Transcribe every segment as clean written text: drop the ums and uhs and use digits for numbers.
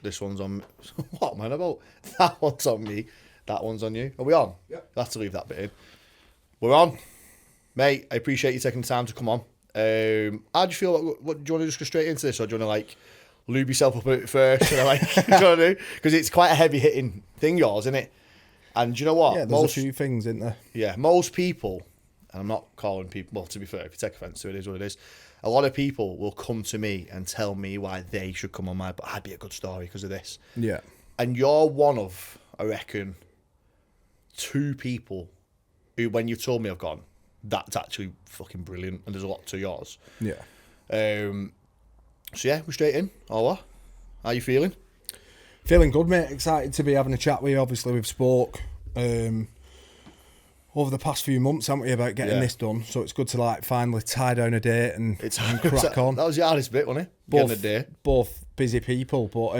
This one's on. What am I about? That one's on me. That one's on you. Are we on? Yeah. I'll have to leave that bit in. We're on. Mate, I appreciate you taking the time to come on. How do you feel? What do you want to just go straight into this, or do you want to like lube yourself up a bit first? And, like, you know what I mean? Because it's quite a heavy hitting thing, yours, isn't it? And do you know what? Yeah, there's a few things, isn't there? Yeah, most people, and I'm not calling people, well, to be fair, if you take offence to it, it is what it is. A lot of people will come to me and tell me why they should come on my, but I'd be a good story because of this. Yeah. And you're one of, I reckon, 2 people who, when you told me, I've gone, that's actually fucking brilliant, and there's a lot to yours. Yeah. So yeah, we're straight in. Or what? How you feeling? Feeling good, mate. Excited to be having a chat with you. Obviously, we've spoke over the past few months, haven't we, about getting this done. So it's good to like finally tie down a date and crack on. That was the hardest bit, wasn't it? Getting a day. Both busy people, but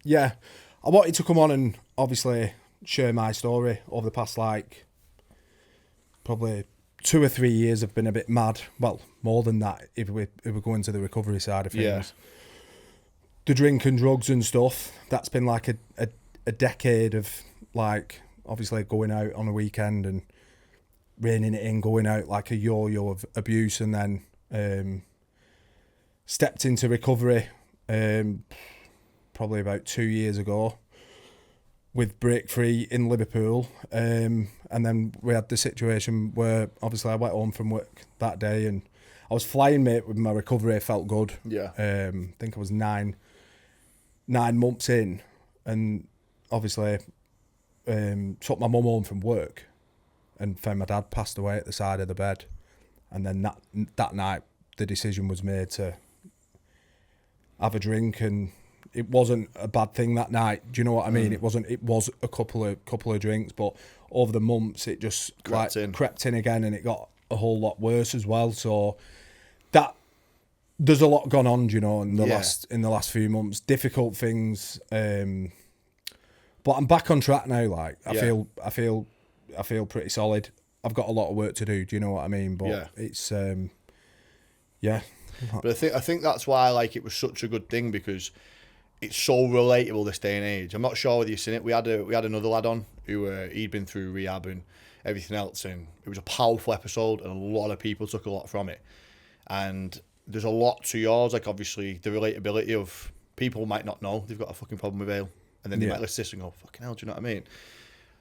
yeah, I wanted to come on and obviously share my story. Over the past like probably 2 or 3 years, have been a bit mad. Well, more than that if we go into the recovery side of things. Yeah. The drink and drugs and stuff, that's been like a decade of like obviously going out on a weekend and reining it in, going out like a yo-yo of abuse, and then stepped into recovery probably about 2 years ago with Breakfree in Liverpool, and then we had the situation where obviously I went home from work that day and I was flying, mate, with my recovery. It felt good. Yeah. I think I was nine months in, and obviously took my mum home from work and found my dad passed away at the side of the bed. And then that night the decision was made to have a drink, and it wasn't a bad thing that night. Do you know what I mean? It was a couple of drinks, but over the months it just crept in again, and it got a whole lot worse as well. So that there's a lot gone on, you know, in the last few months, difficult things. But I'm back on track now. Like I feel pretty solid. I've got a lot of work to do. Do you know what I mean? But it's But I think that's why like it was such a good thing, because it's so relatable this day and age. I'm not sure whether you've seen it. We had another lad on who he'd been through rehab and everything else, and it was a powerful episode, and a lot of people took a lot from it. And there's a lot to yours, like obviously the relatability of people might not know they've got a fucking problem with ale, and then they might listen to this and go, fucking hell, do you know what I mean?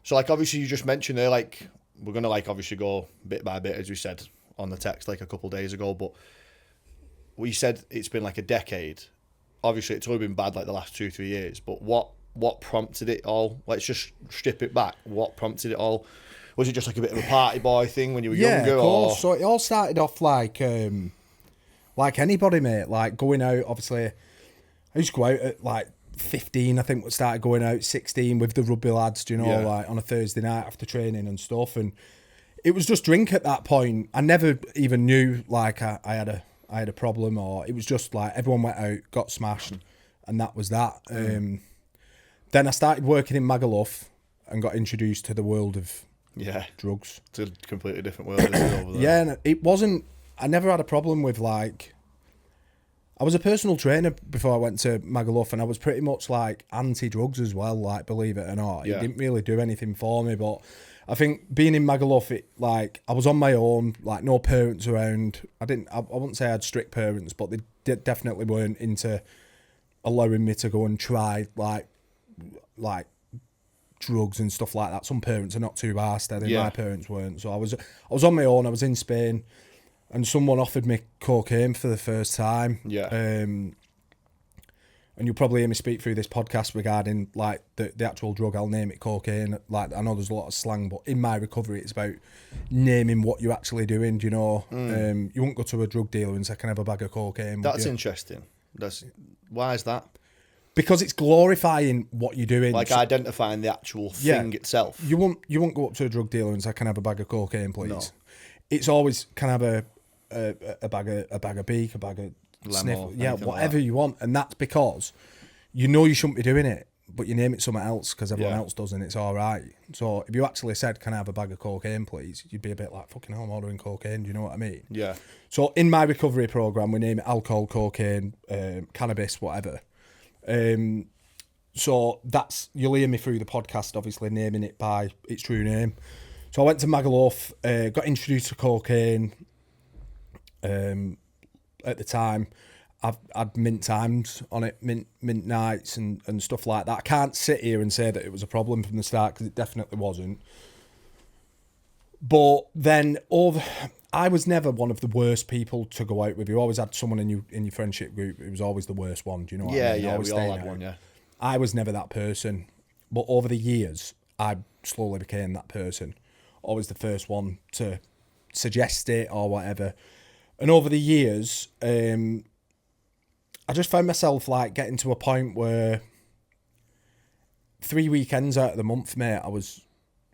So like obviously you just mentioned there, like we're gonna like obviously go bit by bit as we said on the text like a couple of days ago, but we said it's been like a decade. Obviously it's only been bad like the last 2-3 years, but what prompted it all? Let's just strip it back. What prompted it all? Was it just like a bit of a party boy thing when you were younger? Yeah, of course. So it all started off like anybody, mate. Like going out, obviously, I used to go out at like 15, I think, started going out 16 with the rugby lads, do you know, like on a Thursday night after training and stuff. And it was just drink at that point. I never even knew like I had a problem, or it was just like everyone went out, got smashed, and that was that. Then I started working in Magaluf and got introduced to the world of drugs. It's a completely different world, isn't it, over there? Yeah, and it wasn't. I never had a problem with like. I was a personal trainer before I went to Magaluf, and I was pretty much like anti-drugs as well. Like, believe it or not, it didn't really do anything for me. But I think being in Magaluf, it like I was on my own, like no parents around. I wouldn't say I had strict parents, but they definitely weren't into allowing me to go and try like drugs and stuff like that. Some parents are not too arsed, and my parents weren't. So I was on my own. I was in Spain, and someone offered me cocaine for the first time. And you'll probably hear me speak through this podcast regarding like the actual drug. I'll name it cocaine. Like I know there's a lot of slang, but in my recovery, it's about naming what you're actually doing. Do you know? You won't go to a drug dealer and say, "Can I have a bag of cocaine?" That's interesting. Why is that? Because it's glorifying what you're doing. Like identifying the actual thing itself. You won't go up to a drug dealer and say, "Can I have a bag of cocaine, please?" No. It's always, "Can I have a bag of beak, a bag of sniff, whatever you want." And that's because you know you shouldn't be doing it, but you name it something else because everyone else does, and it's all right. So if you actually said, "Can I have a bag of cocaine, please?" you'd be a bit like, "Fucking hell, I'm ordering cocaine." Do you know what I mean? Yeah. So in my recovery program, we name it alcohol, cocaine, cannabis, whatever. So you'll hear me through the podcast, obviously naming it by its true name. So I went to Magaluf, got introduced to cocaine. At the time, I've had mint times on it, mint nights and stuff like that. I can't sit here and say that it was a problem from the start, because it definitely wasn't. But then I was never one of the worst people to go out with. You always had someone in your friendship group who was always the worst one. Do you know what I mean? Yeah, we all had one, yeah. I was never that person. But over the years, I slowly became that person. Always the first one to suggest it or whatever. And over the years, I just found myself like getting to a point where 3 weekends out of the month, mate, I was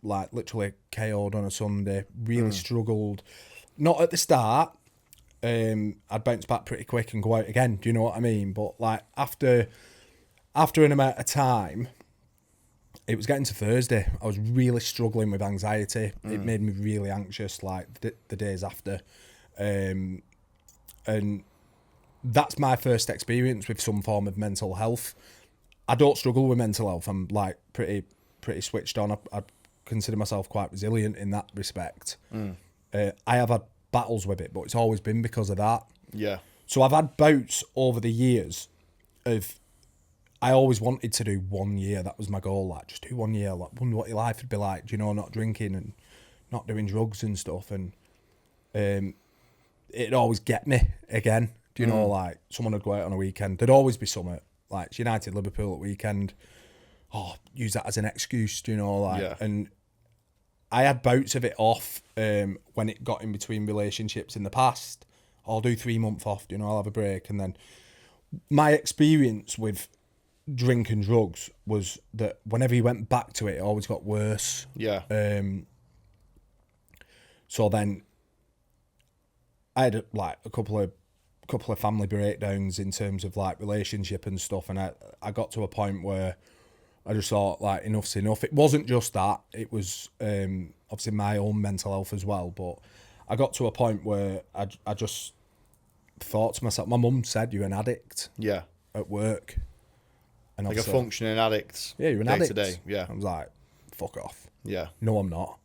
like literally KO'd on a Sunday, really struggled. Not at the start. I'd bounce back pretty quick and go out again. Do you know what I mean? But like after an amount of time, it was getting to Thursday. I was really struggling with anxiety. It made me really anxious, like the days after. And that's my first experience with some form of mental health. I don't struggle with mental health. I'm like pretty switched on. I consider myself quite resilient in that respect. I have had battles with it, but it's always been because of that. Yeah. So I've had bouts over the years of, I always wanted to do 1 year. That was my goal. Like, just do 1 year. Like, wonder what your life would be like. You know, not drinking and not doing drugs and stuff. And it'd always get me again. Do you know, like, someone would go out on a weekend. There'd always be something. Like, it's United Liverpool at weekend. Oh, use that as an excuse, do you know, like. Yeah. And I had bouts of it off when it got in between relationships in the past. I'll do 3 months off, you know, I'll have a break. And then my experience with drink and drugs was that whenever you went back to it, it always got worse. Yeah. So then I had like a couple of family breakdowns in terms of like relationship and stuff, and I got to a point where I just thought like enough's enough. It wasn't just that, it was obviously my own mental health as well, but I got to a point where I just thought to myself, my mum said you're an addict. Yeah. At work. And like a functioning addict. Yeah, you're an addict. Day to day, yeah. I was like, fuck off. Yeah. No, I'm not.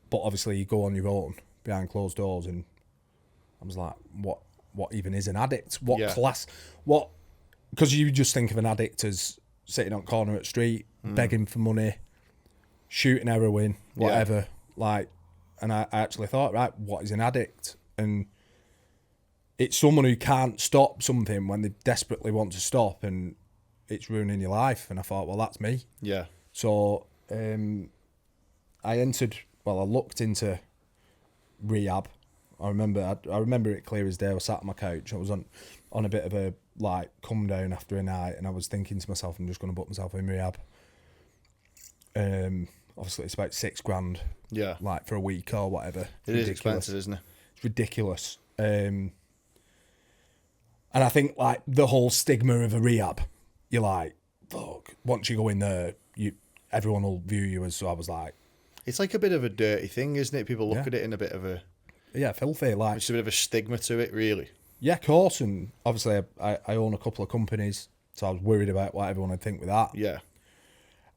But obviously you go on your own behind closed doors, and I was like, what even is an addict? What class? What? Because you just think of an addict as sitting on corner at street, begging for money, shooting heroin, whatever. Like, and I actually thought, right, what is an addict? And it's someone who can't stop something when they desperately want to stop, and it's ruining your life. And I thought, well, that's me. Yeah. So I looked into rehab. I remember it clear as day. I was sat on my couch. I was on a bit of a like come down after a night, and I was thinking to myself, I'm just going to put myself in rehab. Obviously it's about $6,000. Yeah. Like for a week or whatever. It is expensive, isn't it? It's ridiculous. And I think like the whole stigma of a rehab, you're like, fuck. Once you go in there, everyone will view you as. So I was like, it's like a bit of a dirty thing, isn't it? People look at it in a bit of a filthy. Like, it's a bit of a stigma to it, really. Yeah, of course. And obviously, I own a couple of companies, so I was worried about what everyone would think with that. Yeah.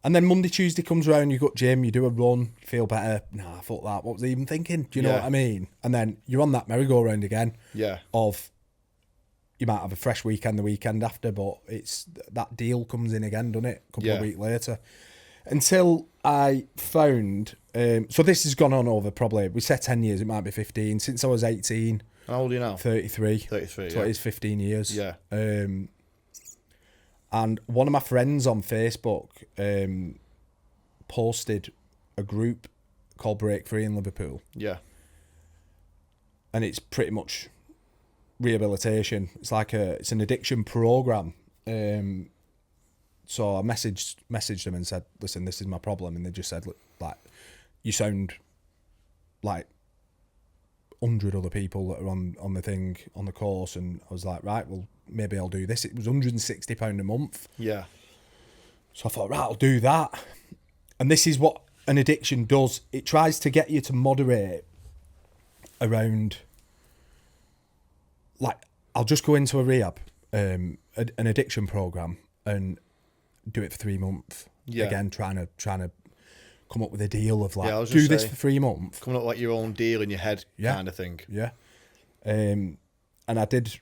And then Monday, Tuesday comes around, you go to gym, you do a run, feel better. Nah, fuck that. What was I even thinking? Do you know what I mean? And then you're on that merry-go-round again. Yeah. Of you might have a fresh weekend the weekend after, but it's that deal comes in again, doesn't it? A couple of weeks later. Until I found... so this has gone on over probably... We said 10 years, it might be 15. Since I was 18... How old are you now? 33. 33, So it is 15 years. Yeah. And one of my friends on Facebook posted a group called Break Free in Liverpool. Yeah. And it's pretty much rehabilitation. It's like it's an addiction program. So I messaged them and said, listen, this is my problem. And they just said, look, like, you sound like 100 other people that are on the thing, on the course. And I was like, right, well, maybe I'll do this. It was £160 a month. Yeah. So I thought, right, I'll do that. And this is what an addiction does. It tries to get you to moderate around, like, I'll just go into a rehab, an addiction program, and do it for 3 months. Yeah. Again, trying to come up with a deal of like, I was do gonna this say, for 3 months. coming up like your own deal in your head, Yeah. kind of thing. Yeah. And I did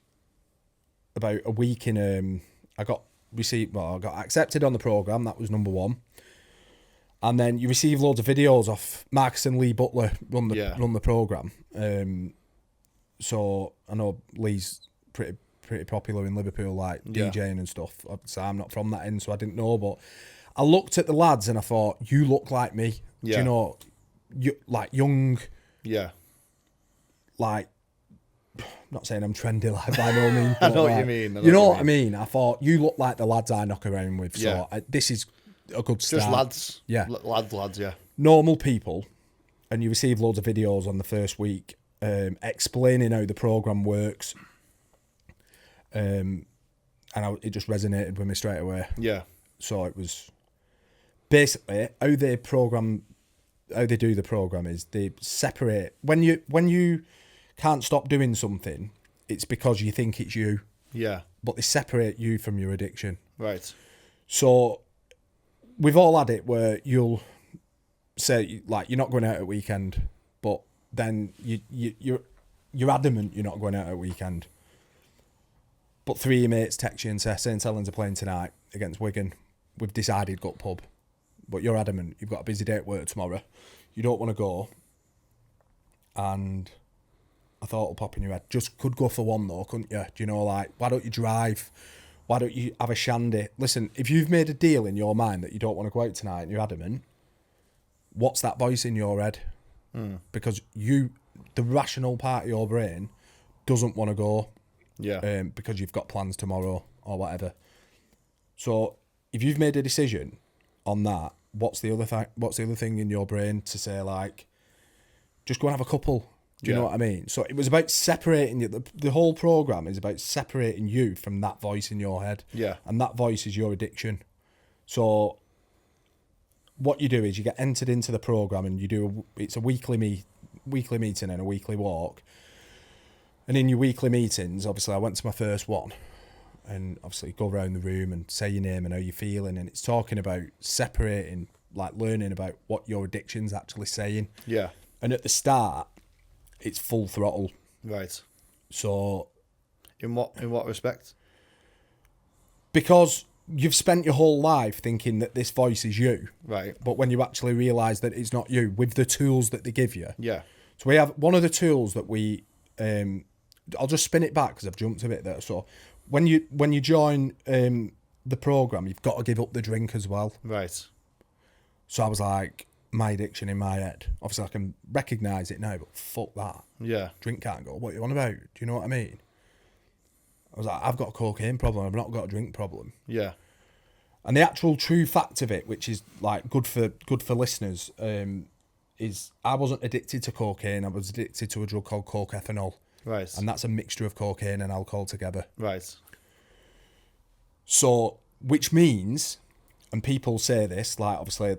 about a week in. I got accepted on the program. That was number one. And then you receive loads of videos off Marcus and Lee Butler run the program. So I know Lee's pretty popular in Liverpool, like DJing and stuff. So I'm not from that end, so I didn't know. But I looked at the lads and I thought, you look like me. Yeah. Do you know, you like young. Yeah. Like, I'm not saying I'm trendy, like by no means. I know like, what you mean. You know what I mean? I thought you look like the lads I knock around with. Yeah. So this is a good start. Just lads. Yeah. Lads, yeah. Normal people, and you receive loads of videos on the first week explaining how the program works. And it just resonated with me straight away. Yeah. So it was basically how they do the program is they separate when you can't stop doing something, it's because you think it's you. Yeah. But they separate you from your addiction. Right. So we've all had it where you'll say like you're not going out at weekend, but then you're adamant you're not going out at weekend. But three of your mates text you and say St Helens are playing tonight against Wigan. We've decided go pub, but you're adamant you've got a busy day at work tomorrow. You don't want to go, and I thought it'll pop in your head. Just could go for one though, couldn't you? Do you know, like, why don't you drive? Why don't you have a shandy? Listen, if you've made a deal in your mind that you don't want to go out tonight and you're adamant, what's that voice in your head? Because the rational part of your brain doesn't want to go. Yeah. Because you've got plans tomorrow or whatever. So if you've made a decision on that, what's the other thing in your brain to say, like, just go and have a couple? Do you know what I mean? So it was about separating you. The whole program is about separating you from that voice in your head. Yeah. And that voice is your addiction. So what you do is you get entered into the program and it's a weekly meeting and a weekly walk. And in your weekly meetings, obviously I went to my first one and obviously go around the room and say your name and how you're feeling. And it's talking about separating, like learning about what your addiction's actually saying. Yeah. And at the start, it's full throttle. Right. So In what respect? Because you've spent your whole life thinking that this voice is you. Right. But when you actually realise that it's not you, with the tools that they give you. Yeah. So we have one of the tools that we... I'll just spin it back because I've jumped a bit there. So when you join the programme, you've got to give up the drink as well. Right. So I was like, my addiction in my head. Obviously, I can recognise it now, but fuck that. Yeah. Drink can't go. What are you on about? Do you know what I mean? I was like, I've got a cocaine problem. I've not got a drink problem. Yeah. And the actual true fact of it, which is like good for listeners, is I wasn't addicted to cocaine. I was addicted to a drug called coke ethanol. Right. And that's a mixture of cocaine and alcohol together. Right. So, which means, and people say this, like obviously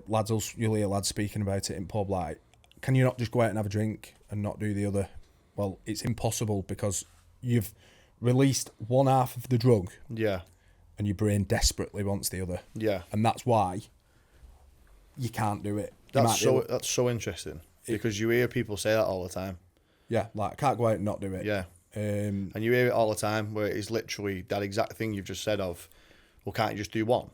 you'll hear lads speaking about it in pub, like, can you not just go out and have a drink and not do the other? Well, it's impossible because you've released one half of the drug. Yeah. And your brain desperately wants the other. Yeah. And that's why you can't do it. That's so interesting because you hear people say that all the time. Yeah, like I can't go out and not do it. Yeah. And you hear it all the time where it's literally that exact thing you've just said of, well, can't you just do one?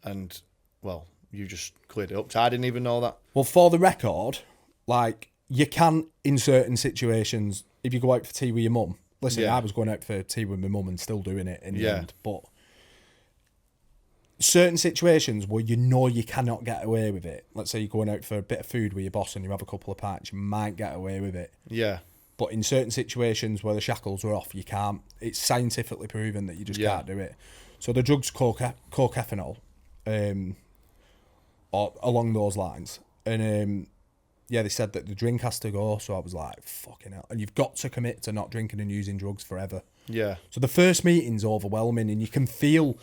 And, well, you just cleared it up. So I didn't even know that. Well, for the record, like, you can, in certain situations, if you go out for tea with your mum, listen, I was going out for tea with my mum and still doing it in the end, but certain situations where you know you cannot get away with it, let's say you're going out for a bit of food with your boss and you have a couple of pints, you might get away with it. Yeah. But in certain situations where the shackles are off, you can't. It's scientifically proven that you just can't do it. So the drug's coke ethanol, or along those lines. And they said that the drink has to go. So I was like, fucking hell. And you've got to commit to not drinking and using drugs forever. Yeah. So the first meeting's overwhelming and you can feel,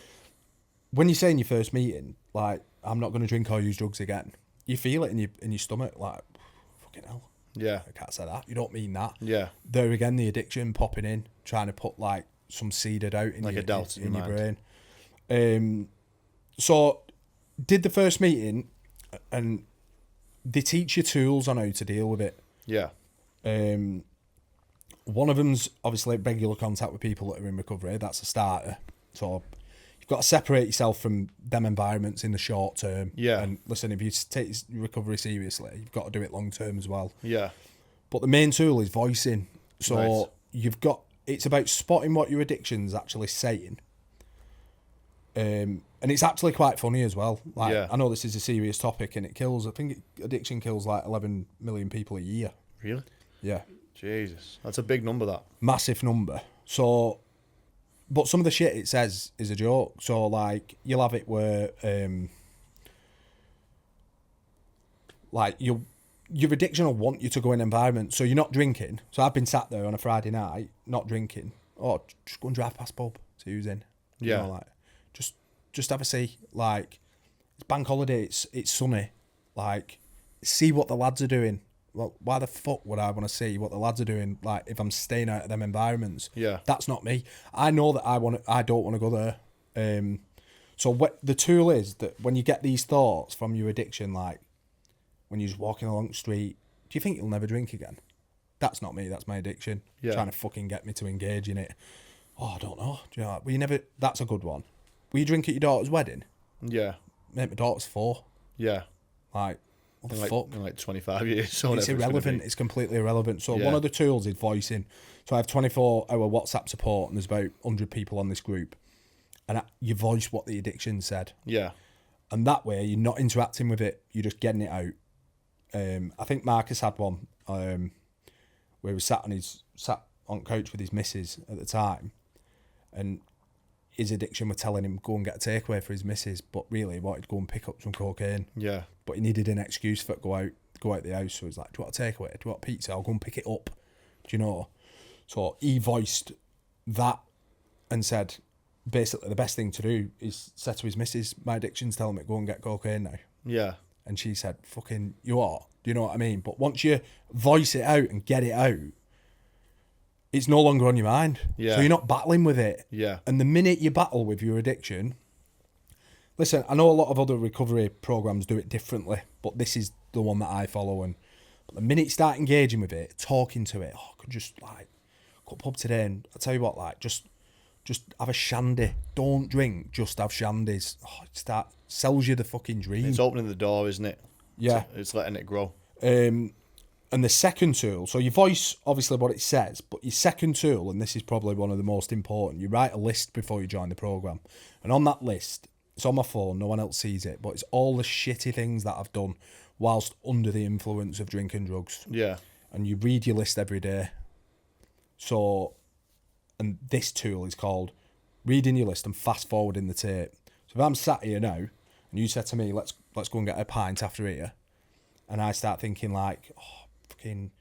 when you say in your first meeting, like, I'm not going to drink or use drugs again, you feel it in your stomach, like, fucking hell. Yeah. I can't say that. You don't mean that. Yeah. There again, the addiction popping in, trying to put like some seed out in, like your, in your brain. So, did the first meeting, and they teach you tools on how to deal with it. Yeah. One of them's obviously regular contact with people that are in recovery. That's a starter. So you've got to separate yourself from them environments in the short term. Yeah. And listen, if you take recovery seriously, you've got to do it long term as well. Yeah. But the main tool is voicing. So Right. it's about spotting what your addiction's actually saying. And it's actually quite funny as well. Like, Yeah. I know this is a serious topic and it kills, addiction kills like 11 million people a year. Really? Yeah. Jesus. That's a big number, that. Massive number. So, but some of the shit it says is a joke. So, like, you'll have it where, like, your addiction will want you to go in an environment. So you're not drinking. So I've been sat there on a Friday night, not drinking. Oh, just go and drive past pub. See who's in. Yeah. You know, like, just have a see. Like, it's bank holiday. It's sunny. Like, see what the lads are doing. Well, why the fuck would I want to see what the lads are doing? Like, if I'm staying out of them environments, Yeah. that's not me. I know that I don't want to go there. So what the tool is that when you get these thoughts from your addiction, like when you're just walking along the street, do you think you'll never drink again? That's not me. That's my addiction. Yeah. Trying to fucking get me to engage in it. Oh, I don't know. Do you know? Well, you never. That's a good one. Will you drink at your daughter's wedding? Yeah. Mate, my daughter's 4. Yeah. Like, what the In fuck? like 25 years. So It's irrelevant. It's completely irrelevant. So Yeah. one of the tools is voicing. So I have 24-hour WhatsApp support, and there's about 100 people on this group. And you voice what the addiction said. Yeah. And that way, you're not interacting with it. You're just getting it out. I think Marcus had one where he was sat on coach with his missus at the time, and his addiction were telling him go and get a takeaway for his missus, but really he wanted to go and pick up some cocaine. Yeah. But he needed an excuse for it to go out the house. So he's like, do you want a takeaway? Do you want pizza? I'll go and pick it up. Do you know? So he voiced that and said, basically the best thing to do is say to his missus, my addiction's telling me to go and get cocaine now. Yeah. And she said, fucking, you are. Do you know what I mean? But once you voice it out and get it out, it's no longer on your mind. Yeah. So you're not battling with it. Yeah. And the minute you battle with your addiction, listen, I know a lot of other recovery programs do it differently, but this is the one that I follow. And the minute you start engaging with it, talking to it, I could just like go pub today and I tell you what, like just have a shandy. Don't drink, just have shandies. Oh, sells you the fucking dream. It's opening the door, isn't it? Yeah. It's letting it grow. And the second tool, so your voice, obviously what it says, but your second tool, and this is probably one of the most important, you write a list before you join the program. And on that list, it's on my phone, no one else sees it, but it's all the shitty things that I've done whilst under the influence of drink and drugs. Yeah. And you read your list every day. So, and this tool is called reading your list and fast forwarding the tape. So if I'm sat here now, and you said to me, let's go and get a pint after here, and I start thinking like, oh, fucking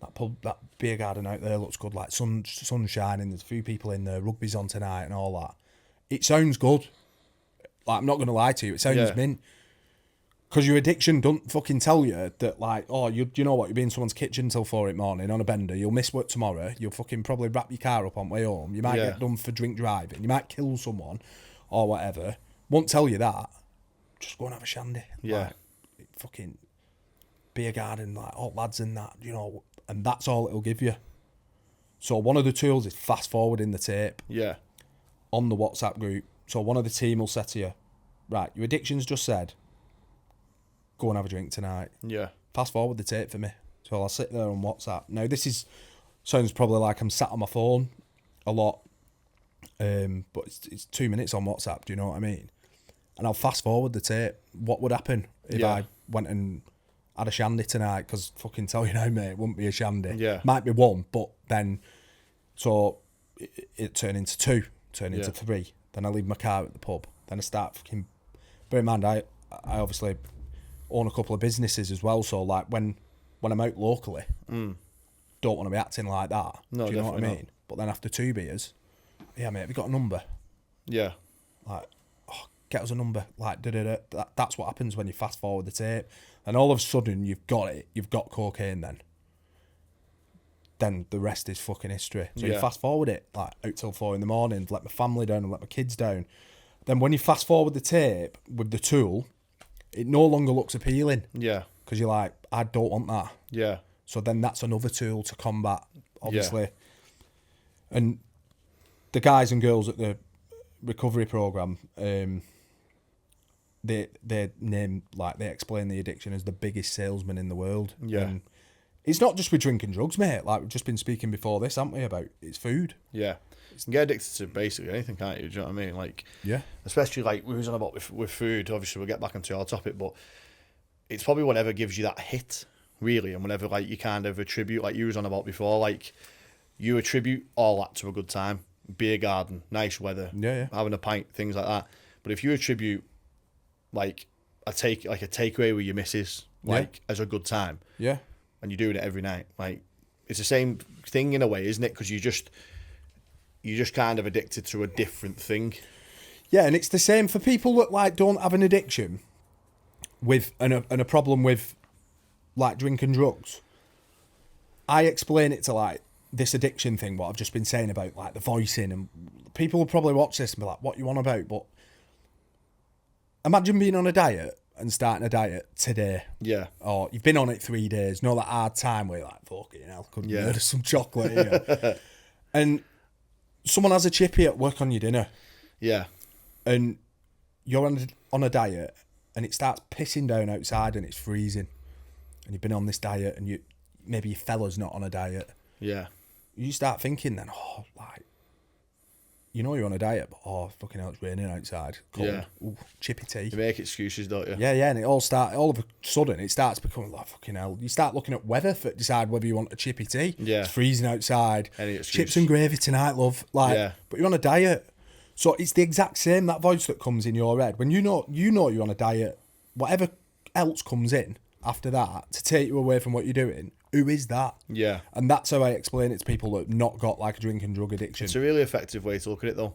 that beer garden out there looks good, like sun shining, there's a few people in there, rugby's on tonight and all that. It sounds good. Like, I'm not going to lie to you, it sounds mint. Because your addiction don't fucking tell you that, like, oh, you know what, you'll be in someone's kitchen till 4 a.m. on a bender, you'll miss work tomorrow, you'll fucking probably wrap your car up on the way home, you might get done for drink driving, you might kill someone or whatever. Won't tell you that. Just go and have a shandy. Yeah. Like, fucking beer garden, like all lads in that, you know, and that's all it'll give you. So one of the tools is fast forwarding the tape. Yeah. On the WhatsApp group. So one of the team will say to you, right, your addiction's just said, go and have a drink tonight. Yeah. Fast forward the tape for me. So I'll sit there on WhatsApp. Now sounds probably like I'm sat on my phone a lot, but it's 2 minutes on WhatsApp. Do you know what I mean? And I'll fast forward the tape. What would happen if I went and had a shandy tonight? Because fucking tell you now, mate, it wouldn't be a shandy. Yeah. Might be one, but then so it turned into 2, turned into 3. Then I leave my car at the pub. Then I start fucking. Bear in mind, I obviously own a couple of businesses as well. So like when I'm out locally, don't want to be acting like that. No, do you know what I mean? not. But then after 2 beers, yeah, mate, have you got a number? Yeah. Like, oh, get us a number. Like, that's what happens when you fast forward the tape. And all of a sudden, you've got it. You've got cocaine then. Then the rest is fucking history. So you fast forward it, like, out till 4 a.m, let my family down and let my kids down. then when you fast forward the tape with the tool, it no longer looks appealing. Yeah. Because you're like, I don't want that. Yeah. So then that's another tool to combat, obviously. Yeah. And the guys and girls at the recovery program, they name, like, they explain the addiction as the biggest salesman in the world. Yeah. And it's not just with drinking drugs, mate. Like, we've just been speaking before this, haven't we, about it's food. Yeah. You can get addicted to basically anything, can't you? Do you know what I mean? Like, yeah. Especially like we was on about with food. Obviously, we'll get back onto our topic, but it's probably whatever gives you that hit, really, and whenever like you kind of attribute, like you was on about before, like you attribute all that to a good time, beer garden, nice weather, having a pint, things like that. But if you attribute like a takeaway with your missus, like as a good time, and you're doing it every night, like it's the same thing in a way, isn't it? Because you're just kind of addicted to a different thing. Yeah, and it's the same for people that like don't have an addiction with and a problem with like drinking drugs. I explain it to like this addiction thing, what I've just been saying about like the voicing, and people will probably watch this and be like, what you on about? But imagine being on a diet and starting a diet today. Yeah. Or you've been on it 3 days, know that hard time where you're like, fucking hell, couldn't murder some chocolate here. And someone has a chippy at work on your dinner. Yeah. And you're on a diet and it starts pissing down outside and it's freezing. And you've been on this diet and maybe your fella's not on a diet. Yeah. You start thinking then, oh, like, you know you're on a diet, but fucking hell, it's raining outside. Cold. Yeah. Ooh, chippy tea. You make excuses, don't you? Yeah, and all of a sudden it starts becoming like, fucking hell. You start looking at weather to decide whether you want a chippy tea. Yeah. It's freezing outside. Any excuse. Chips and gravy tonight, love. Like, but you're on a diet. So it's the exact same, that voice that comes in your head. When you know you're on a diet, whatever else comes in after that to take you away from what you're doing, who is that? Yeah. And that's how I explain it to people that have not got like a drink and drug addiction. It's a really effective way to look at it though.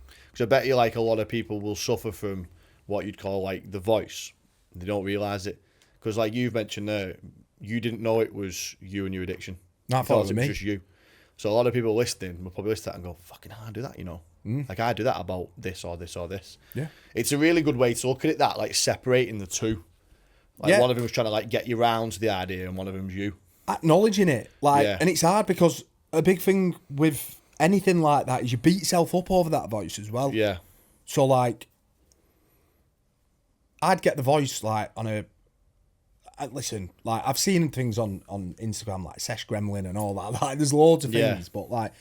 Because I bet you like a lot of people will suffer from what you'd call like the voice. They don't realise it. Because like you've mentioned there, you didn't know it was you and your addiction. No, I thought it was just you. So a lot of people listening will probably listen to that and go, fucking hell, I do that, you know. Like I do that about this or this or this. Yeah. It's a really good way to look at it, that like separating the two. Like one of them was trying to like get you round to the idea and one of them's you. Acknowledging it. Like, and it's hard because a big thing with anything like that is you beat yourself up over that voice as well. Yeah. So like, I'd get the voice like on a, listen, like I've seen things on Instagram like Sesh Gremlin and all that. Like there's loads of things, but like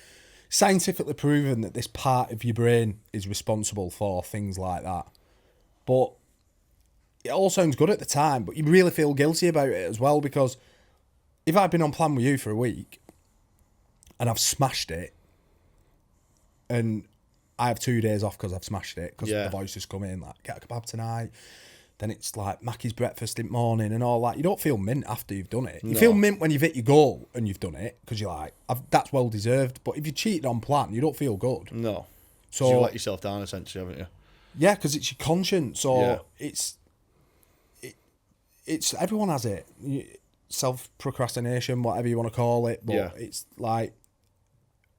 scientifically proven that this part of your brain is responsible for things like that. But it all sounds good at the time, but you really feel guilty about it as well, because if I've been on plan with you for a week and I've smashed it and I have 2 days off because I've smashed it, because the voice has come in like, get a kebab tonight, then it's like Mackie's breakfast in the morning and all that. You don't feel mint after you've done it. You feel mint when you've hit your goal and you've done it, because you're like, that's well deserved. But if you cheated on plan, you don't feel good. No. So you let yourself down essentially, haven't you? Yeah, because it's your conscience, or it's everyone has it. Self-procrastination, whatever you want to call it. But it's like,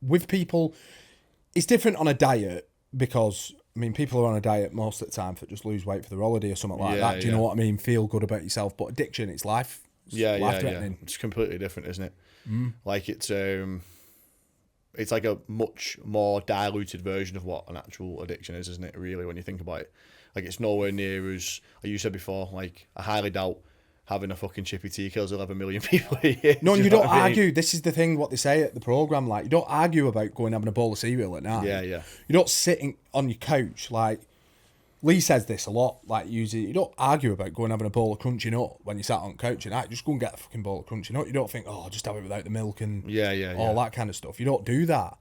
with people, it's different on a diet, because I mean, people are on a diet most of the time for just lose weight for the holiday or something like that. Do you know what I mean? Feel good about yourself. But addiction, it's life. Life-threatening. It's completely different, isn't it? Like it's like a much more diluted version of what an actual addiction is, isn't it? Really, when you think about it, like it's nowhere near as, like you said before. Like I highly doubt having a fucking chippy tea kills 11 million people a year. No, and you don't argue. This is the thing, what they say at the programme, like, you don't argue about going and having a bowl of cereal at night. Yeah. You don't sit on your couch, like, Lee says this a lot, like, you don't argue about going and having a bowl of crunchy nut when you sat on the couch at night. Just go and get a fucking bowl of crunchy nut. You don't think, oh, just have it without the milk and all that kind of stuff. You don't do that.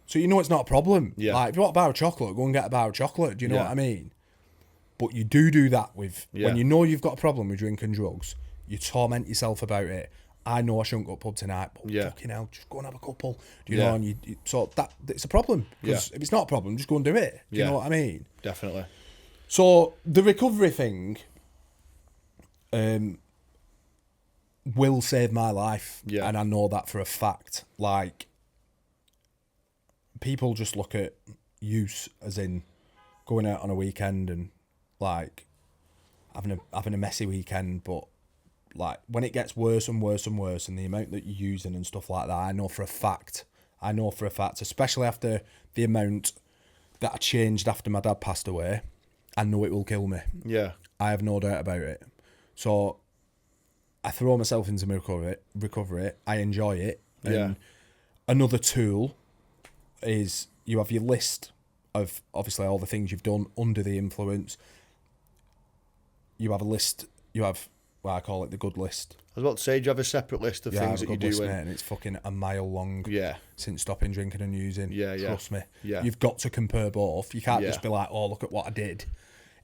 So you know it's not a problem. Yeah. Like, if you want a bar of chocolate, go and get a bar of chocolate. Do you know what I mean? But you do that with, when you know you've got a problem with drinking drugs, you torment yourself about it. I know I shouldn't go to pub tonight, but fucking hell, just go and have a couple. Do you know? And so that it's a problem. Because if it's not a problem, just go and do it. Do you know what I mean? Definitely. So the recovery thing will save my life. Yeah. And I know that for a fact. Like, people just look at use as in going out on a weekend and like having a messy weekend, but like when it gets worse and worse and worse, and the amount that you're using and stuff like that, I know for a fact, especially after the amount that I changed after my dad passed away, I know it will kill me. Yeah. I have no doubt about it. So I throw myself into my recovery. I enjoy it. And another tool is you have your list of obviously all the things you've done under the influence. You have a list. You have, well, I call it the good list. I was about to say, do you have a separate list of things that you do? List, mate, and it's fucking a mile long. Yeah. Since stopping drinking and using. Yeah, yeah. Trust me. Yeah. You've got to compare both. You can't just be like, oh, look at what I did.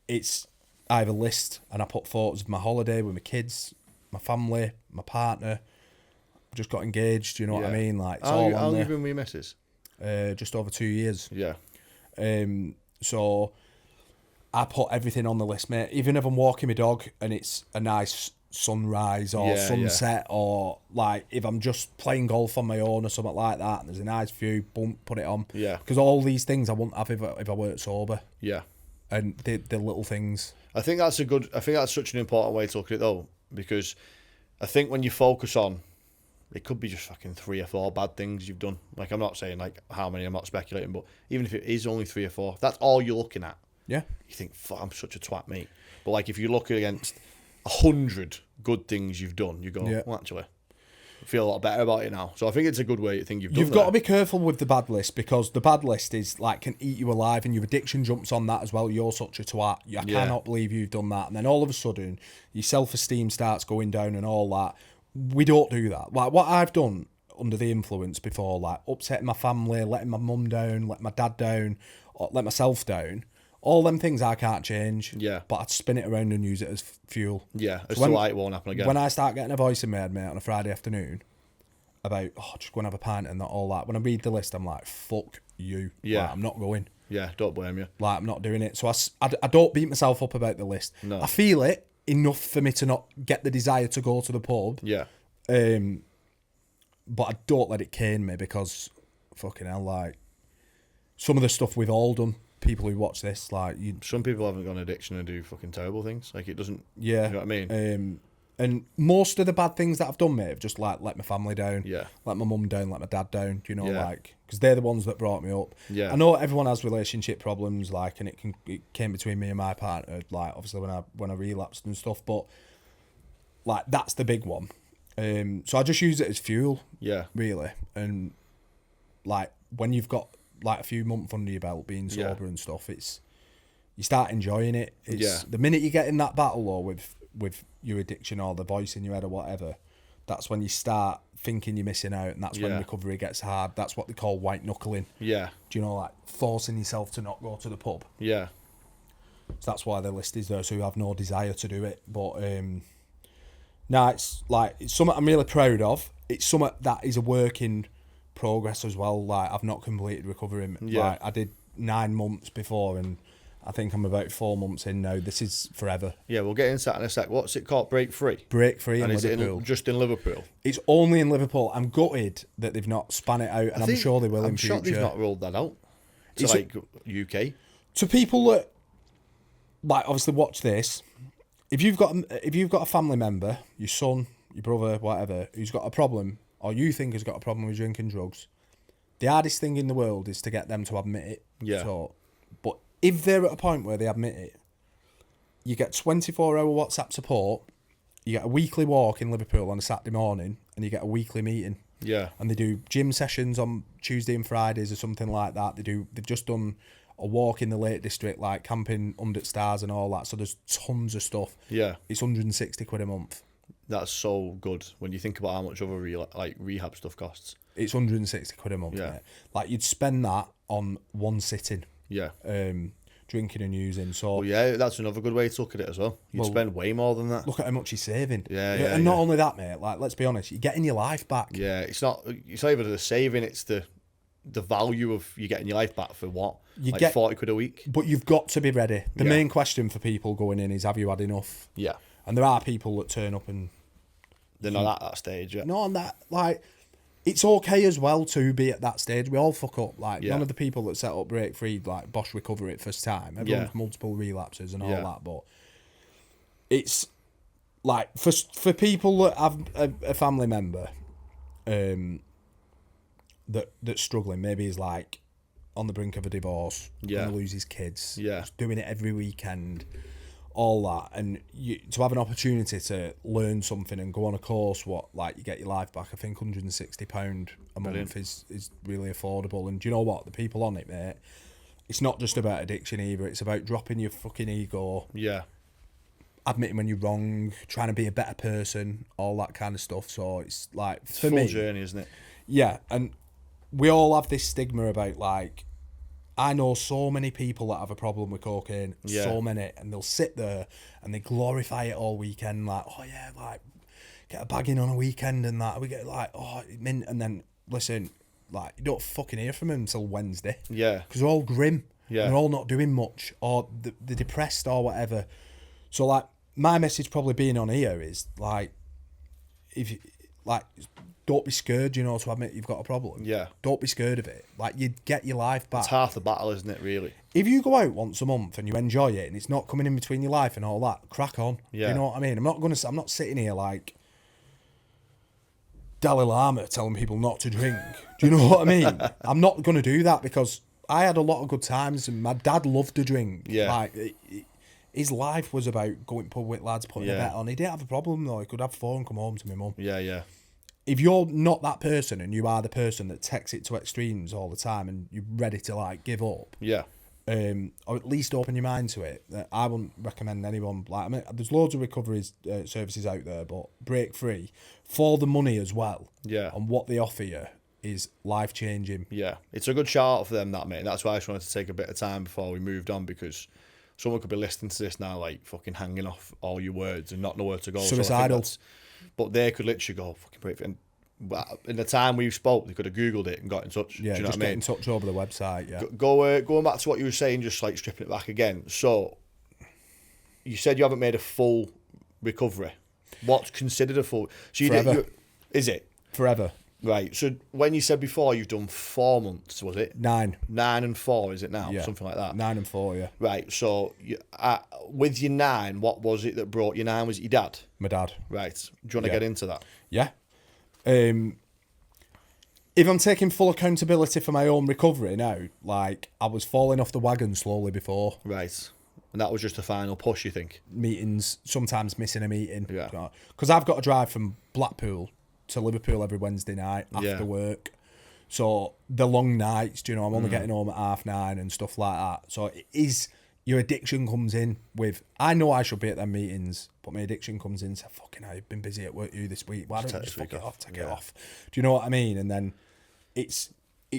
I have a list and I put photos of my holiday with my kids, my family, my partner. Just got engaged, you know what I mean? Like, it's all on there. How long have you been with your missus? Just over 2 years. Yeah. So I put everything on the list, mate. Even if I'm walking my dog and it's a nice sunrise or sunset, or like if I'm just playing golf on my own or something like that, and there's a nice view, boom, put it on. Yeah. Because all these things I wouldn't have if I weren't sober. Yeah. And the little things. I think that's such an important way to look at it though, because I think when you focus on, it could be just fucking 3 or 4 bad things you've done. Like, I'm not saying like how many, I'm not speculating, but even if it is only 3 or 4, if that's all you're looking at. Yeah. You think, fuck, I'm such a twat, mate. But like, if you look against 100 good things you've done, you go, well, actually, I feel a lot better about it now. So I think it's a good way to think you've done. You've got to be careful with the bad list, because the bad list is like can eat you alive, and your addiction jumps on that as well. You're such a twat. I cannot believe you've done that. And then all of a sudden, your self-esteem starts going down and all that. We don't do that. Like what I've done under the influence before, like upsetting my family, letting my mum down, letting my dad down, or let myself down. All them things I can't change. Yeah. But I'd spin it around and use it as fuel. Yeah. It's so the light won't happen again. When I start getting a voice in my head, mate, on a Friday afternoon about, just go and have a pint and not all that. When I read the list, I'm like, fuck you. Yeah. Like, I'm not going. Yeah, don't blame you. Like, I'm not doing it. So I don't beat myself up about the list. No. I feel it enough for me to not get the desire to go to the pub. Yeah. But I don't let it cane me, because fucking hell, like, some of the stuff we've all done, people who watch this, like, some people haven't got an addiction and do fucking terrible things. Like, it doesn't. Yeah. You know what I mean? And most of the bad things that I've done, mate, have just like let my family down, Yeah. let my mum down, let my dad down. You know, Yeah. like, because they're the ones that brought me up. Yeah. I know everyone has relationship problems, like, and it came between me and my partner, like, obviously when I relapsed and stuff, but like that's the big one. So I just use it as fuel. Yeah. Really, and like when you've got like a few months under your belt being sober and stuff, you start enjoying it. It's the minute you get in that battle or with your addiction or the voice in your head or whatever, that's when you start thinking you're missing out, and that's when recovery gets hard. That's what they call white knuckling. Yeah. Do you know, like forcing yourself to not go to the pub? Yeah. So that's why the list is those who have no desire to do it. But it's like it's something I'm really proud of. It's something that is a work in progress as well. Like, I've not completed recovery. Yeah. Like, I did 9 months before, and I think I'm about 4 months in now. This is forever. Yeah, we'll get into that in a sec. What's it called? Break Free? Break Free in is Liverpool. It just in Liverpool? It's only in Liverpool. I'm gutted that they've not span it out, and I'm sure they will in future. I'm shocked they've not rolled that out to like UK. To people that like obviously watch this, if you've got a family member, your son, your brother, whatever, who's got a problem, or you think has got a problem with drinking drugs, the hardest thing in the world is to get them to admit it. Yeah. So, but if they're at a point where they admit it, you get 24-hour WhatsApp support, you get a weekly walk in Liverpool on a Saturday morning, and you get a weekly meeting. Yeah. And they do gym sessions on Tuesday and Fridays or something like that. They've just done a walk in the Lake District, like camping under stars and all that. So there's tons of stuff. Yeah. It's 160 quid a month. That's so good when you think about how much other rehab stuff costs. It's 160 quid a month. Yeah. Mate. Like, you'd spend that on one sitting. Yeah. Drinking and using. So well, yeah, that's another good way to look at it as well. You'd spend way more than that. Look at how much you're saving. Yeah. And not only that, mate, like, let's be honest, you're getting your life back. Yeah, it's not even the saving, it's the value of you getting your life back for what? You like get 40 quid a week? But you've got to be ready. The main question for people going in is, have you had enough? Yeah. And there are people that turn up and they're not at that stage yet. No, on that, like, it's okay as well to be at that stage. We all fuck up. Like, Yeah. none of the people that set up Break Free, like, Bosch Recover It first time. Everyone's Yeah. multiple relapses and all Yeah. that. But it's, like, for people that have a family member that's struggling, maybe he's, like, on the brink of a divorce, Yeah. going to lose his kids, Yeah. just doing it every weekend, all that, and to have an opportunity to learn something and go on a course, you get your life back. I think £160 a month is really affordable. And do you know what? The people on it, mate, it's not just about addiction either. It's about dropping your fucking ego, Yeah. admitting when you're wrong, trying to be a better person, all that kind of stuff. So it's like, It's for a full me, journey, isn't it? yeah, and we all have this stigma about, like, I know so many people that have a problem with cocaine, Yeah. so many, and they'll sit there and they glorify it all weekend, like, oh yeah, like, get a bag in on a weekend and that, we get like, oh, mint, and then, listen, like, you don't fucking hear from them until Wednesday. Yeah. Because they're all grim, Yeah. and they're all not doing much, or they're depressed or whatever. So, like, my message probably being on here is, like, if you, like, don't be scared, you know, to admit you've got a problem. Yeah. Don't be scared of it. Like, you get your life back. It's half the battle, isn't it, really? If you go out once a month and you enjoy it and it's not coming in between your life and all that, crack on. Yeah. You know what I mean? I'm not sitting here like Dalai Lama telling people not to drink. Do you know what I mean? I'm not going to do that, because I had a lot of good times and my dad loved to drink. Yeah. Like, his life was about going pub with lads, putting a bet on. He didn't have a problem though. He could have fun and come home to my mum. Yeah, yeah. If you're not that person and you are the person that takes it to extremes all the time and you're ready to, like, give up, Yeah. or at least open your mind to it, I wouldn't recommend anyone. Like, I mean, there's loads of recovery services out there, but Break Free, for the money as well, Yeah. and what they offer you is life changing. Yeah. It's a good shout out for them, that, mate. That's why I just wanted to take a bit of time before we moved on, because someone could be listening to this now, like, fucking hanging off all your words and not know where to go. Suicidal. But they could literally go, fucking break it. And in the time we spoke, they could have Googled it and got in touch. Yeah, do you know just what I get mean? in touch over the website. Yeah, Going back to what you were saying, just like stripping it back again. So, you said you haven't made a full recovery. What's considered a full? So Forever. Is it? forever. Right. So when you said before you've done 4 months, was it? 9. 9 and 4, is it now? Yeah. Something like that. 9 and 4. Yeah, Right. So with your 9, what was it that brought you 9? Was it your dad? my dad. Right. Do you want to get into that? Yeah. If I'm taking full accountability for my own recovery now, like, I was falling off the wagon slowly before. Right. And that was just the final push, you think? Meetings, sometimes missing a meeting. Yeah. Because I've got to drive from Blackpool to Liverpool every Wednesday night after work. So the long nights, you know, I'm only getting home at 9:30 and stuff like that. So it is, your addiction comes in with, I know I should be at them meetings, but my addiction comes in and says, fucking hell, you've been busy at work this week. Why don't you just fuck it off, take it off? Do you know what I mean? And then it's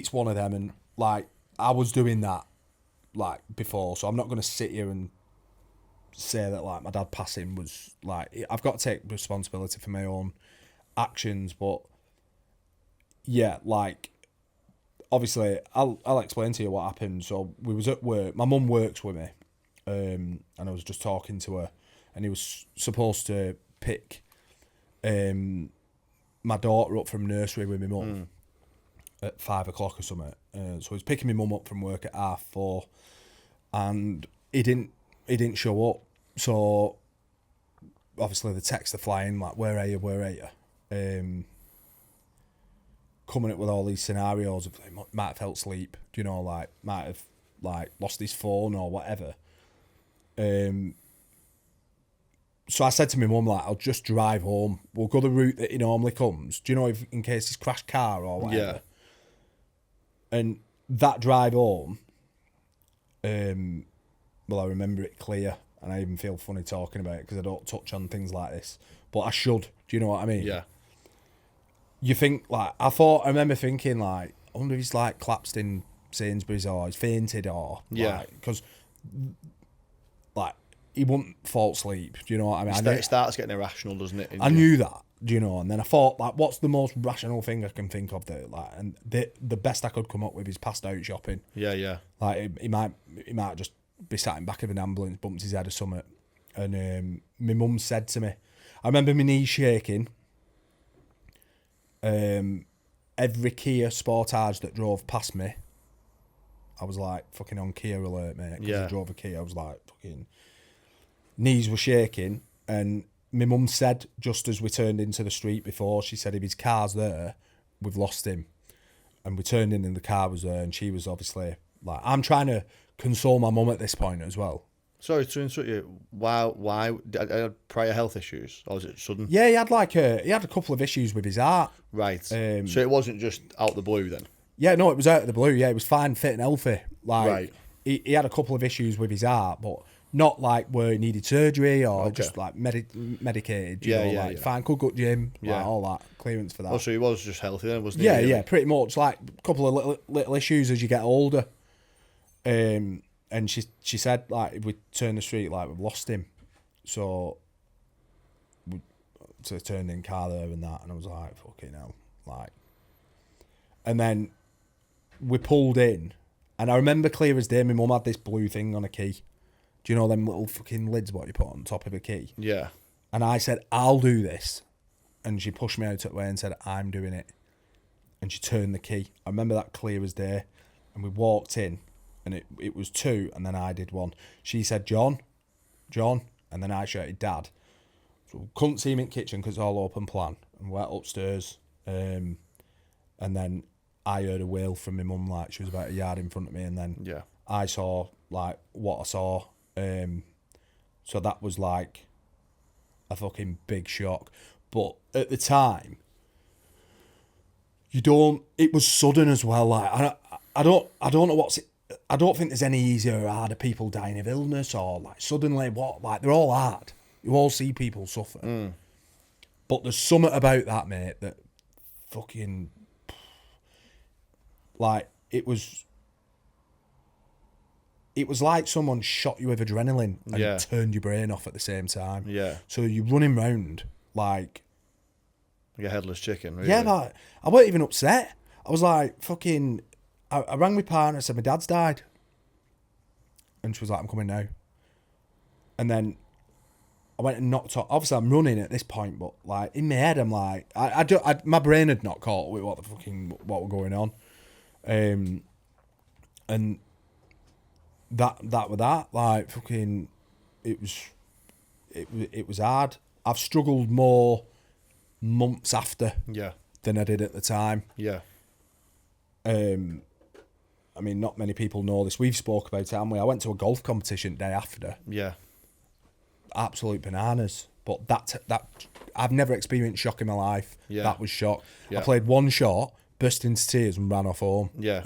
one of them, and, like, I was doing that, like, before, so I'm not going to sit here and say that, like, my dad passing was, like, I've got to take responsibility for my own actions, but yeah, like, obviously I'll explain to you what happened. So we was at work, my mum works with me, and I was just talking to her, and he was supposed to pick my daughter up from nursery with my mum at 5 o'clock or something. So he was picking my mum up from work at 4:30, and he didn't show up. So obviously the texts are flying, like, where are you? Coming up with all these scenarios of, like, might have felt sleep, do you know, like, might have, like, lost his phone or whatever. So I said to my mum, like, I'll just drive home. We'll go the route that he normally comes. Do you know, if in case he's crashed car or whatever. Yeah. And that drive home, well, I remember it clear, and I even feel funny talking about it because I don't touch on things like this, but I should. Do you know what I mean? Yeah. You think, like, I remember thinking, like, I wonder if he's, like, collapsed in Sainsbury's or he's fainted or, Yeah. because, like, he wouldn't fall asleep. Do you know what I mean? It starts getting irrational, doesn't it? I knew that, do you know? And then I thought, like, what's the most rational thing I can think of that, like, and the best I could come up with is passed out shopping. Yeah, yeah. Like, he might just be sat in back of an ambulance, bumped his head or something. And my mum said to me, I remember my knees shaking. every Kia Sportage that drove past me, I was like fucking on Kia alert, mate. Because I drove a Kia, I was like fucking knees were shaking. And my mum said just as we turned into the street before, she said if his car's there, we've lost him. And we turned in and the car was there, and she was obviously like, I'm trying to console my mum at this point as well. Sorry to interrupt you. Why? Did I had prior health issues, or was it sudden? Yeah, he had a couple of issues with his heart. Right. So it wasn't just out the blue then. Yeah, no, it was out of the blue. Yeah, he was fine, fit, and healthy. Like, right. He had a couple of issues with his heart, but not like where he needed surgery or just like medicated. You know, fine, could go to gym, like all that clearance for that. Oh, so he was just healthy then, wasn't he? Yeah, yeah, pretty much. Like a couple of little issues as you get older. And she said, like, if we turn the street, like, we've lost him. So we turned in car there and that, and I was like, fucking hell. Like, and then we pulled in, and I remember clear as day, my mum had this blue thing on a key. Do you know them little fucking lids what you put on top of a key? Yeah. And I said, I'll do this. And she pushed me out of the way and said, I'm doing it. And she turned the key. I remember that clear as day. And we walked in. And it was 2, and then I did 1. She said, John, and then I shouted, Dad. So we couldn't see him in the kitchen because it's all open plan. And we went upstairs, and then I heard a wail from my mum, like she was about a yard in front of me, and then I saw like what I saw. So that was like a fucking big shock. But at the time, it was sudden as well. Like I don't know what's it. I don't think there's any easier or harder people dying of illness or like suddenly like they're all hard. You all see people suffer. But there's something about that, mate, that fucking like it was like someone shot you with adrenaline and turned your brain off at the same time. Yeah. So you're running round like a headless chicken, really. Yeah, like, I wasn't even upset. I was like fucking I rang my partner and said, my dad's died. And she was like, I'm coming now. And then I went and knocked on. Obviously, I'm running at this point, but like in my head, I'm like, my brain had not caught with what were going on. And that with that, like fucking, it was hard. I've struggled more months after than I did at the time. Yeah. I mean, not many people know this. We've spoke about it, haven't we? I went to a golf competition the day after. Yeah. Absolute bananas. But that I've never experienced shock in my life. Yeah. That was shock. Yeah. I played one shot, burst into tears and ran off home. Yeah.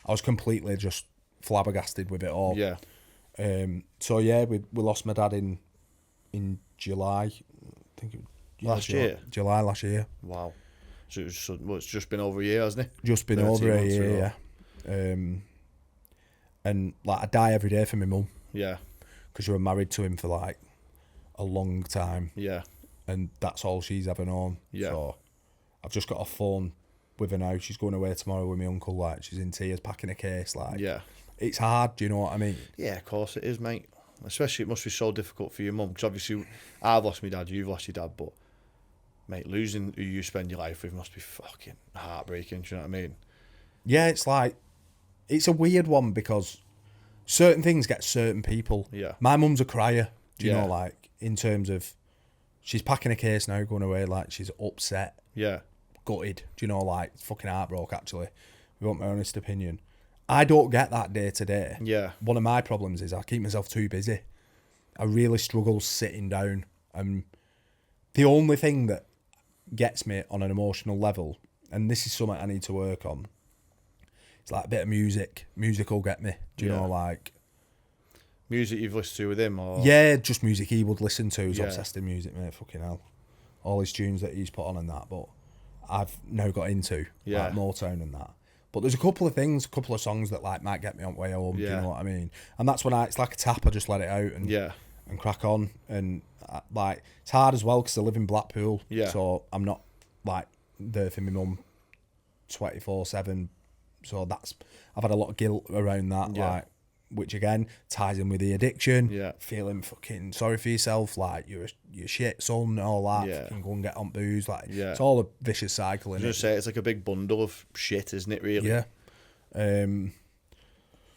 I was completely just flabbergasted with it all. Yeah. So yeah, we lost my dad in July. I think it was last year. July last year. Wow. So it's just been over a year, hasn't it? Just been over a year, yeah. And like I die every day for my mum. Yeah. Because you were married to him for like a long time. Yeah. And that's all she's ever known. Yeah. So I've just got a phone with her now. She's going away tomorrow with my uncle. Like she's in tears, packing a case. Like it's hard. Do you know what I mean? Yeah, of course it is, mate. Especially it must be so difficult for your mum because obviously I've lost my dad, you've lost your dad, but mate, losing who you spend your life with must be fucking heartbreaking. Do you know what I mean? Yeah, it's like it's a weird one because certain things get certain people. Yeah. My mum's a crier. Do you know, like in terms of she's packing a case now, going away, like she's upset. Yeah. Gutted. Do you know, like fucking heartbroken actually. If you want my honest opinion. I don't get that day to day. Yeah. One of my problems is I keep myself too busy. I really struggle sitting down. The only thing that gets me on an emotional level, and this is something I need to work on, it's like a bit of music. Music will get me. Do you know, like music you've listened to with him, or just music he would listen to. He's obsessed in music, mate. Fucking hell, all his tunes that he's put on and that. But I've now got into like Motown and that. But there's a couple of songs that like might get me on the way home. Do you know what I mean? And that's when it's like a tap. I just let it out and crack on. And like it's hard as well because I live in Blackpool. Yeah. So I'm not like there for my mum 24/7. So I've had a lot of guilt around that. Yeah. Like which again ties in with the addiction. Yeah. Feeling fucking sorry for yourself, like you're shit son, all that. Yeah. Fucking go and get on booze, like Yeah. it's all a vicious cycle. I was gonna say it's like a big bundle of shit, isn't it? Really. Yeah.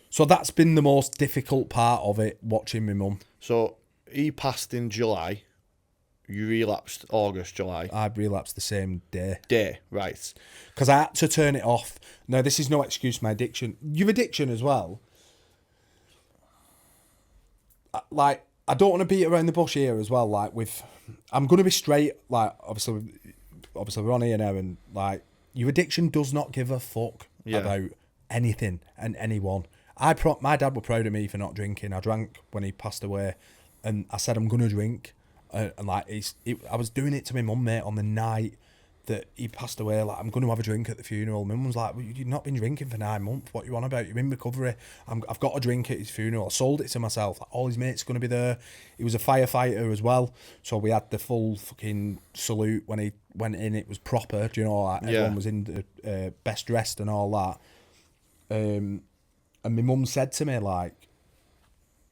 So that's been the most difficult part of it, watching my mum. So he passed in July. You relapsed August, July. I relapsed the same day. Right. Because I had to turn it off. No, this is no excuse for my addiction. Your addiction as well. Like, I don't want to beat around the bush here as well. Like, I'm going to be straight. Like, obviously we're on here now, and like, your addiction does not give a fuck about anything and anyone. My dad was proud of me for not drinking. I drank when he passed away, and I said I'm going to drink. And like I was doing it to my mum, mate, on the night that he passed away. Like, I'm going to have a drink at the funeral. My mum's like, well, you've not been drinking for 9 months. What you on about? You're in recovery. I've got a drink at his funeral. I sold it to myself. Like, all his mates are going to be there. He was a firefighter as well, so we had the full fucking salute when he went in. It was proper. Do you know? Like, everyone was in the best dressed and all that. And my mum said to me, like,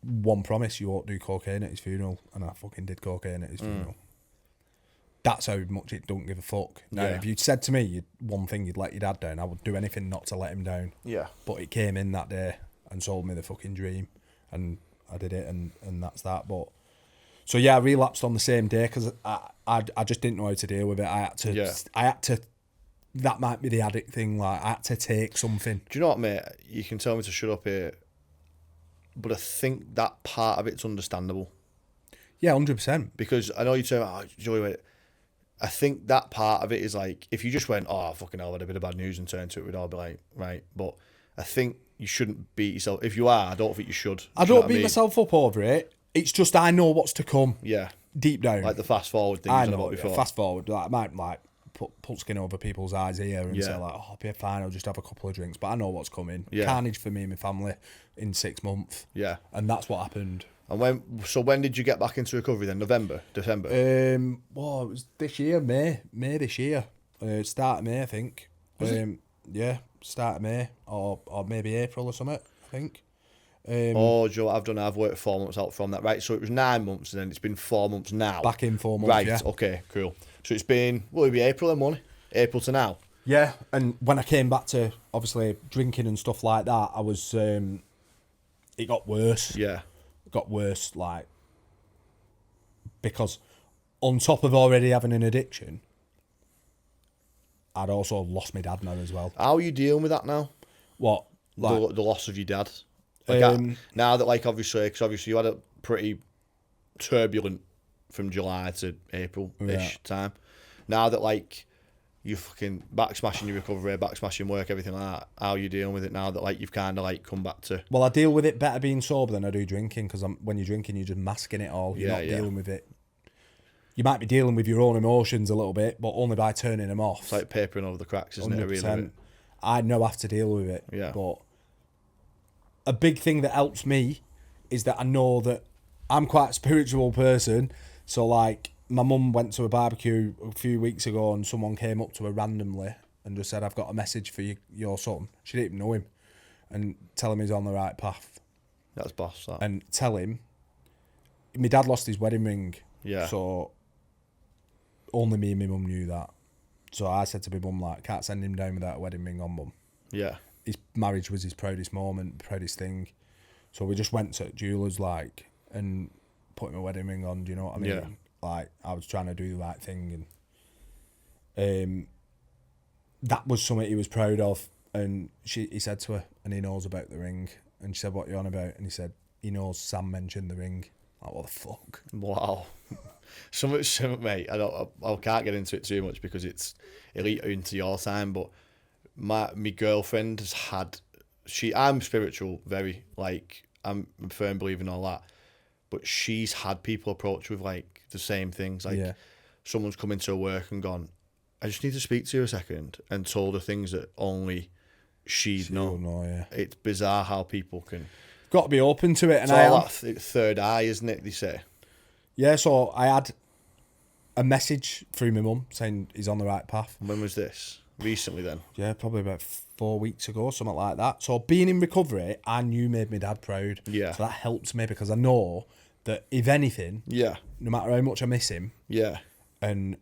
one promise, you won't do cocaine at his funeral. And I fucking did cocaine at his funeral. That's how much it don't give a fuck. Now, if you'd said to me one thing, you'd let your dad down, I would do anything not to let him down. Yeah. But it came in that day and sold me the fucking dream. And I did it, and that's that. But so yeah, I relapsed on the same day because I just didn't know how to deal with it. I had to. That might be the addict thing. Like, I had to take something. Do you know what, mate? You can tell me to shut up here, but I think that part of it's understandable. Yeah, 100%. Because I know you say, Joey, wait. I think that part of it is like, if you just went, fucking hell, I had a bit of bad news and turned to it, we'd all be like, right. But I think you shouldn't beat yourself. If you are, I don't think you should. I don't beat myself up over it. It's just I know what's to come. Yeah. Deep down. Like the fast forward thing I you know, about before. fast forward. Like, I might like put skin over people's eyes here and say like, I'll be fine, I'll just have a couple of drinks. But I know what's coming. Yeah. Carnage for me and my family in 6 months. Yeah. And that's what happened. And when did you get back into recovery then? November? December? Well, it was this year, May this year. Start of May, I think. Yeah, start of May or maybe April or something, I think. Joe, I've worked 4 months out from that. Right, so it was 9 months and then it's been 4 months now. Back in 4 months, right, okay, cool. So it's been, it'll be April then, won't it? April to now. Yeah, and when I came back to, obviously, drinking and stuff like that, I was, it got worse. Yeah. Got worse, like, because on top of already having an addiction, I'd also lost my dad now as well. How are you dealing with that now? What? Like, the loss of your dad? Like, now that, like, obviously you had a pretty turbulent from July to April-ish time. Now that, like, you're fucking back smashing your recovery, back smashing work, everything like that, how are you dealing with it now that, like, you've kind of, like, come back to... Well, I deal with it better being sober than I do drinking, because when you're drinking, you're just masking it all. You're not dealing with it. You might be dealing with your own emotions a little bit, but only by turning them off. It's like papering over the cracks, isn't 100%. It, really? I know I have to deal with it. Yeah. But a big thing that helps me is that I know that I'm quite a spiritual person, so, like, my mum went to a barbecue a few weeks ago and someone came up to her randomly and just said, I've got a message for your son. She didn't even know him. And tell him he's on the right path. That's boss, that. And tell him, my dad lost his wedding ring. Yeah. So only me and my mum knew that. So I said to my mum, like, can't send him down without a wedding ring on, mum. Yeah. His marriage was his proudest moment, proudest thing. So we just went to jewellers, like, and put him a wedding ring on, do you know what I mean? Yeah. Like, I was trying to do the right thing, and that was something he was proud of. And he said to her, and he knows about the ring. And she said, what are you on about? And he said, he knows Sam mentioned the ring. Like, what the fuck? Wow. Something, mate, I can't get into it too much because it'll eat into your time, but my girlfriend has had, I'm spiritual, very, like, I'm a firm believer in all that, but she's had people approach with, like, the same things. Like, someone's come into her work and gone, I just need to speak to you a second, and told her things that only she'd know. It's bizarre how people can... Got to be open to it. And it's all that third eye, isn't it, they say? Yeah, so I had a message through my mum saying he's on the right path. When was this? recently then? Yeah, probably about 4 weeks ago, something like that. So being in recovery, I knew made my dad proud. Yeah. So that helps me because I know that if anything, Yeah. no matter how much I miss him, Yeah. and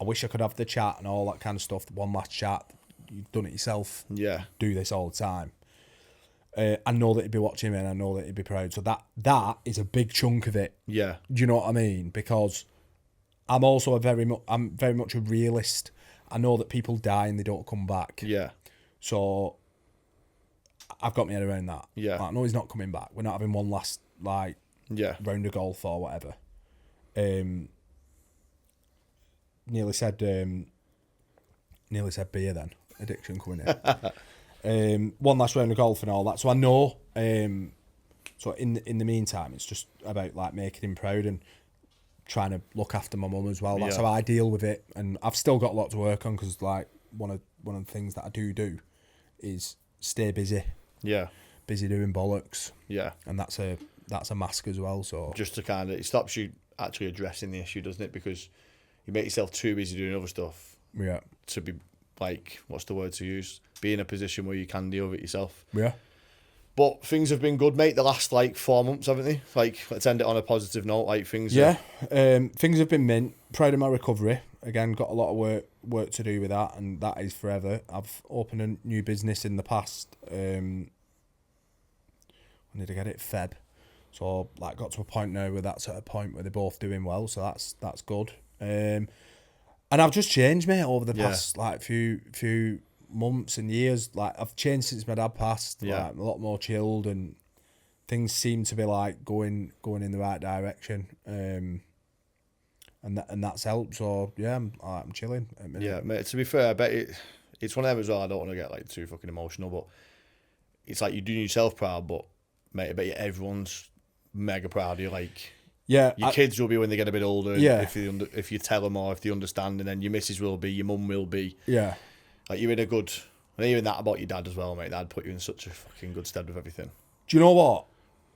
I wish I could have the chat and all that kind of stuff, one last chat, you've done it yourself. Yeah. Do this all the time. I know that he'd be watching me and I know that he'd be proud. So that is a big chunk of it. Yeah. Do you know what I mean? Because I'm also I'm very much a realist. I know that people die and they don't come back. Yeah. So I've got my head around that. Yeah. Like, I know he's not coming back. We're not having one last Yeah. round of golf or whatever. Nearly said beer then. Addiction coming in. One last round of golf and all that. So I know. So in the meantime, it's just about like making him proud and trying to look after my mum as well. That's how I deal with it, and I've still got a lot to work on because like one of the things that I do is stay busy. Yeah. Busy doing bollocks. Yeah. And that's a mask as well. So just to kind of, it stops you actually addressing the issue, doesn't it? Because you make yourself too busy doing other stuff. Yeah. To be like, what's the word to use? Be in a position where you can deal with it yourself. Yeah. But things have been good, mate, the last, 4 months, haven't they? Let's end it on a positive note. Things things have been mint. Proud of my recovery. Again, got a lot of work to do with that, and that is forever. I've opened a new business in the past. When did I get it? Feb. So, got to a point now where that's at a point where they're both doing well, so that's good. And I've just changed, mate, over the past, few months and years. I've changed since my dad passed. Yeah. A lot more chilled, and things seem to be going in the right direction. And that's helped. So yeah, I'm chilling. Yeah, mate. To be fair, I bet it's one of them as well. I don't want to get too fucking emotional, but it's you're doing yourself proud. But mate, I bet you everyone's mega proud of you. Your kids will be when they get a bit older. Yeah. If you tell them or if they understand, and then your missus will be, your mum will be. Yeah. You're in a good. And even that about your dad as well, mate. That'd put you in such a fucking good stead with everything. Do you know what?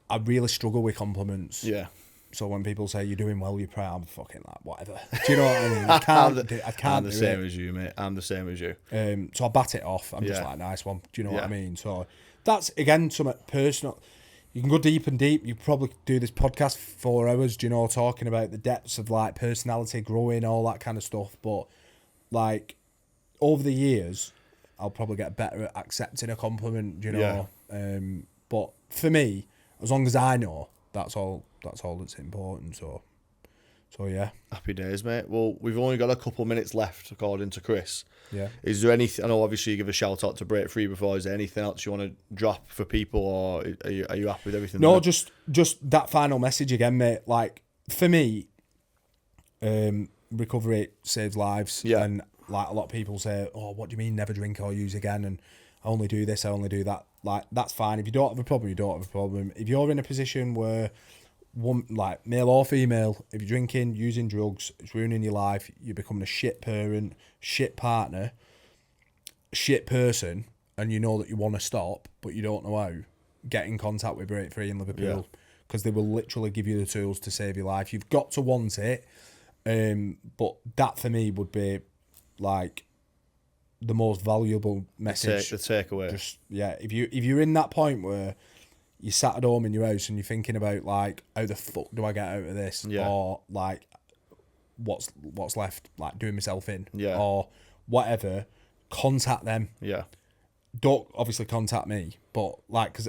I really struggle with compliments. Yeah. So when people say you're doing well, you're proud, I'm fucking whatever. Do you know what I mean? I can't. I'm the same as you, mate. I'm the same as you. So I bat it off. I'm just nice one. Do you know what I mean? So that's again something personal. You can go deep and deep. You probably do this podcast for 4 hours. Do you know, talking about the depths of personality growing, all that kind of stuff. But over the years, I'll probably get better at accepting a compliment. Do you know? Yeah. But for me, as long as I know, that's all that's important. So yeah. Happy days, mate. Well, we've only got a couple of minutes left, according to Chris. Yeah. Is there anything? I know, obviously, you give a shout out to Breakfree before. Is there anything else you want to drop for people, or are you happy with everything? No, there? just that final message again, mate. For me, recovery saves lives. Yeah. And a lot of people say, "Oh, what do you mean never drink or use again?" And I only do this, I only do that. That's fine. If you don't have a problem, you don't have a problem. If you're in a position where male or female, if you're drinking, using drugs, it's ruining your life, you're becoming a shit parent, shit partner, shit person, and you know that you want to stop, but you don't know how, get in contact with Breakfree in Liverpool, because they will literally give you the tools to save your life. You've got to want it, but that for me would be the most valuable message. The takeaway. If you're in that point where you're sat at home in your house and you're thinking about how the fuck do I get out of this, or what's left, doing myself in, or whatever, contact them. Yeah. Don't obviously contact me, but because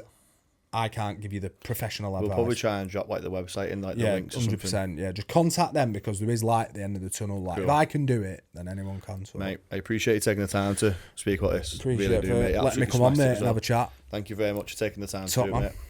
I can't give you the professional advice. We'll probably try and drop the website in the links or 100%. Something. Yeah, just contact them because there is light at the end of the tunnel. Cool. If I can do it, then anyone can. So. Mate, I appreciate you taking the time to speak about this. Appreciate really do, mate. Let me come on, mate, and have a chat. Thank you very much for taking the time Top to do it, man. mate.